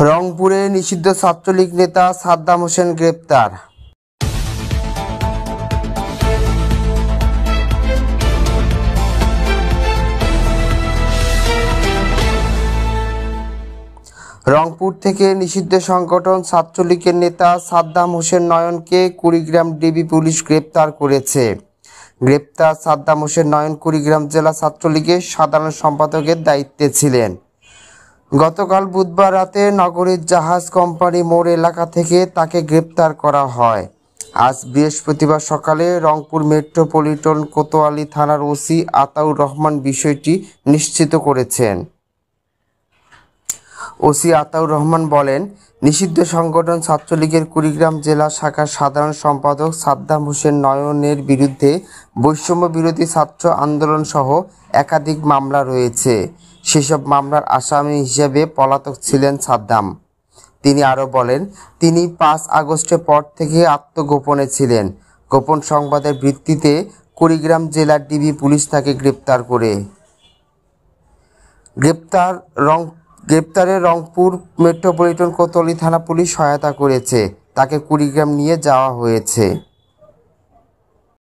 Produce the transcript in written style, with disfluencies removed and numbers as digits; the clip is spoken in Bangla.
রংপুরে নিষিদ্ধ ছাত্রলীগ নেতা সাদ্দাম হোসেন গ্রেপ্তার। রংপুর থেকে নিষিদ্ধ সংগঠন ছাত্রলীগের নেতা সাদ্দাম হোসেন নয়নকে কুড়িগ্রাম ডিবি পুলিশ গ্রেপ্তার করেছে। গ্রেপ্তার সাদ্দাম হোসেন নয়ন কুড়িগ্রাম জেলা ছাত্রলীগের সাধারণ সম্পাদকের দায়িত্বে ছিলেন। গতকাল বুধবার রাতে নগরীর জাহাজ কোম্পানি মোড় এলাকা থেকে তাকে গ্রেপ্তার করা হয়। আজ বৃহস্পতিবার সকালে রংপুর মেট্রোপলিটন কোতোয়ালি থানার ওসি আতাউর রহমান বিষয়টি নিশ্চিত করেছেন। ওসি আতাউর রহমান বলেন, নিষিদ্ধ সংগঠন ছাত্রলীগের কুড়িগ্রাম জেলা শাখার সাধারণ সম্পাদক সাদ্দাম হোসেন নয়নের বিরুদ্ধে বৈষম্য বিরোধী ছাত্র আন্দোলন সহ একাধিক মামলা রয়েছে। সেসব মামলার আসামি হিসেবে পলাতক ছিলেন সাদ্দাম। তিনি আরও বলেন, তিনি 5 আগস্টের পর থেকে আত্মগোপনে ছিলেন। গোপন সংবাদের ভিত্তিতে কুড়িগ্রাম জেলার ডিবি পুলিশ তাকে গ্রেপ্তার করে। গ্রেপ্তারে রংপুর মেট্রোপলিটন কোতোয়ালি থানা পুলিশ সহায়তা করেছে। তাকে কুড়িগ্রাম নিয়ে যাওয়া হয়েছে।